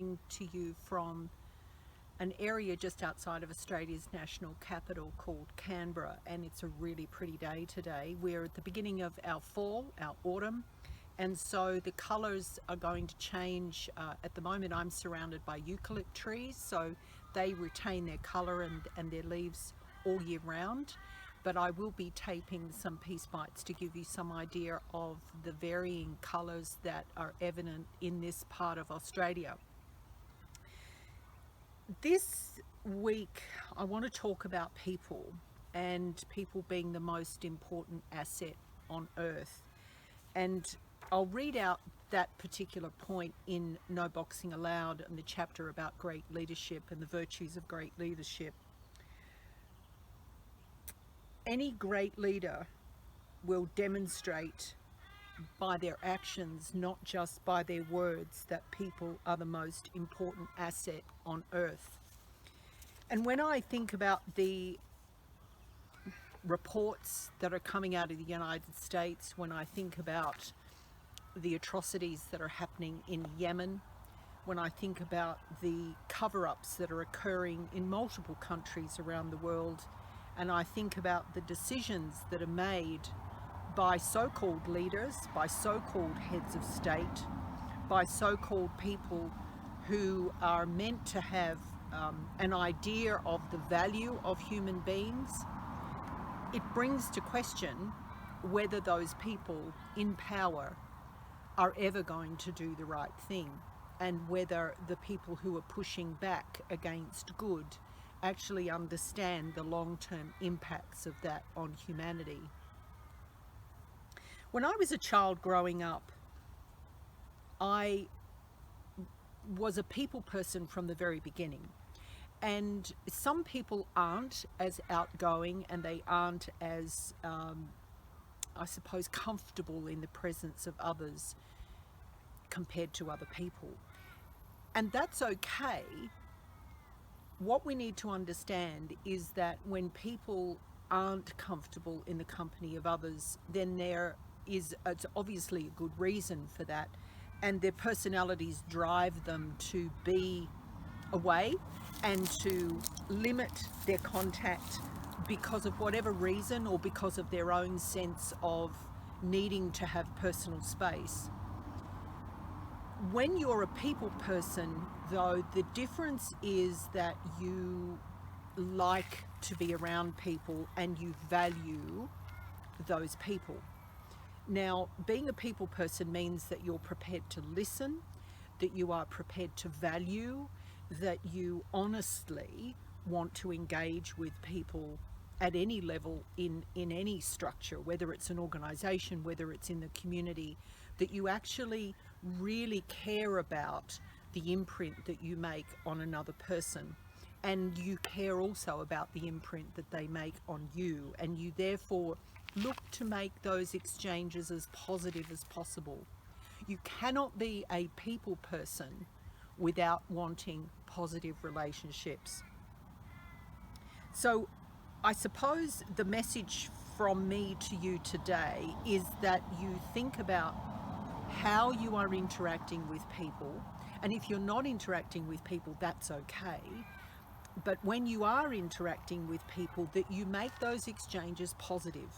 To you from an area just outside of Australia's national capital called Canberra, and it's a really pretty day today. We're at the beginning of our fall, our autumn, and so the colours are going to change. At the moment I'm surrounded by eucalypt trees, so they retain their colour and their leaves all year round, but I will be taping some piece bites to give you some idea of the varying colours that are evident in this part of Australia. This week, I want to talk about people and people being the most important asset on earth. And I'll read out that particular point in No Boxing Allowed in the chapter about great leadership and the virtues of great leadership. Any great leader will demonstrate by their actions, not just by their words, that people are the most important asset on earth. And when I think about the reports that are coming out of the United States, when I think about the atrocities that are happening in Yemen, when I think about the cover-ups that are occurring in multiple countries around the world, and I think about the decisions that are made by so-called leaders, by so-called heads of state, by so-called people who are meant to have an idea of the value of human beings, it brings to question whether those people in power are ever going to do the right thing, and whether the people who are pushing back against good actually understand the long-term impacts of that on humanity. When I was a child growing up, I was a people person from the very beginning. And some people aren't as outgoing, and they aren't as, I suppose, comfortable in the presence of others compared to other people. And that's okay. What we need to understand is that when people aren't comfortable in the company of others, then it's obviously a good reason for that, and their personalities drive them to be away and to limit their contact because of whatever reason, or because of their own sense of needing to have personal space. When you're a people person, though, the difference is that you like to be around people and you value those people. Now, being a people person means that you're prepared to listen, that you are prepared to value, that you honestly want to engage with people at any level in any structure, whether it's an organization, whether it's in the community, that you actually really care about the imprint that you make on another person. And you care also about the imprint that they make on you, and you therefore look to make those exchanges as positive as possible. You cannot be a people person without wanting positive relationships. So I suppose the message from me to you today is that you think about how you are interacting with people. And if you're not interacting with people, that's okay. But when you are interacting with people, that you make those exchanges positive.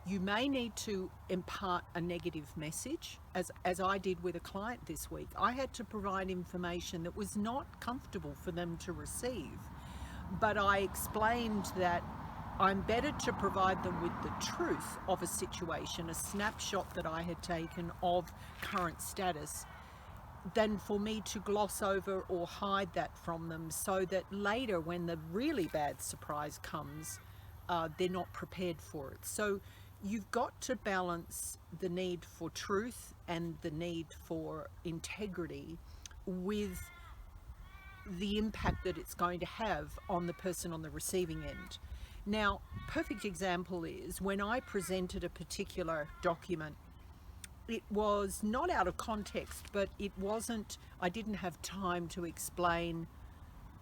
You may need to impart a negative message, as I did with a client this week. I had to provide information that was not comfortable for them to receive, but I explained that I'm better to provide them with the truth of a situation, a snapshot that I had taken of current status, than for me to gloss over or hide that from them, so that later when the really bad surprise comes, they're not prepared for it. So you've got to balance the need for truth and the need for integrity with the impact that it's going to have on the person on the receiving end. Now, perfect example is when I presented a particular document, it was not out of context, but I didn't have time to explain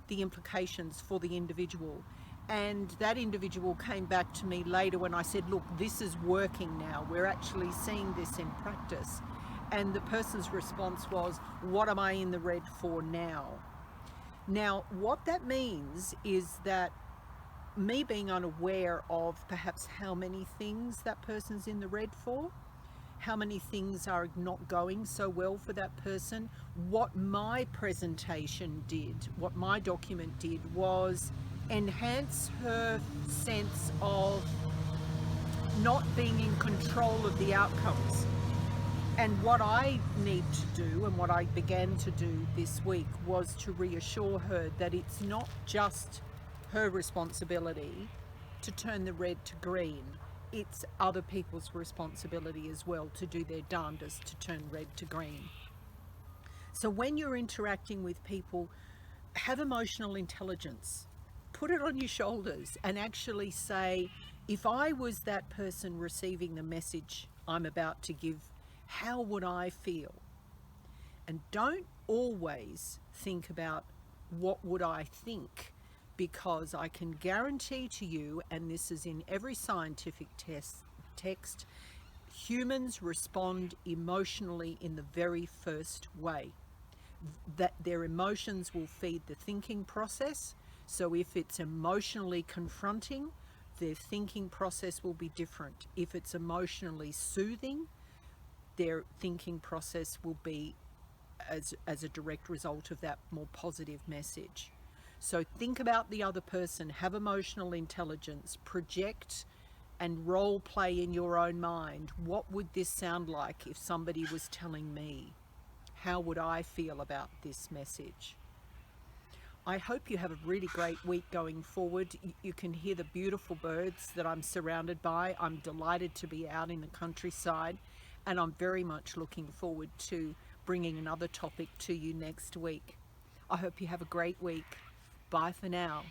the implications for the individual. And that individual came back to me later when I said, look, this is working now. We're actually seeing this in practice. And the person's response was, what am I in the red for now? Now, what that means is that me being unaware of perhaps how many things that person's in the red for, how many things are not going so well for that person, what my presentation did, what my document did was enhance her sense of not being in control of the outcomes. And what I need to do, and what I began to do this week, was to reassure her that it's not just her responsibility to turn the red to green. It's other people's responsibility as well to do their darndest to turn red to green. So when you're interacting with people, have emotional intelligence. Put it on your shoulders and actually say, if I was that person receiving the message I'm about to give, how would I feel? And don't always think about what would I think, because I can guarantee to you, and this is in every scientific text, humans respond emotionally in the very first way. That their emotions will feed the thinking process. So if it's emotionally confronting, their thinking process will be different. If it's emotionally soothing, their thinking process will be as a direct result of that more positive message. So think about the other person, have emotional intelligence, project and role play in your own mind. What would this sound like if somebody was telling me? How would I feel about this message? I hope you have a really great week going forward. You can hear the beautiful birds that I'm surrounded by. I'm delighted to be out in the countryside, and I'm very much looking forward to bringing another topic to you next week. I hope you have a great week. Bye for now.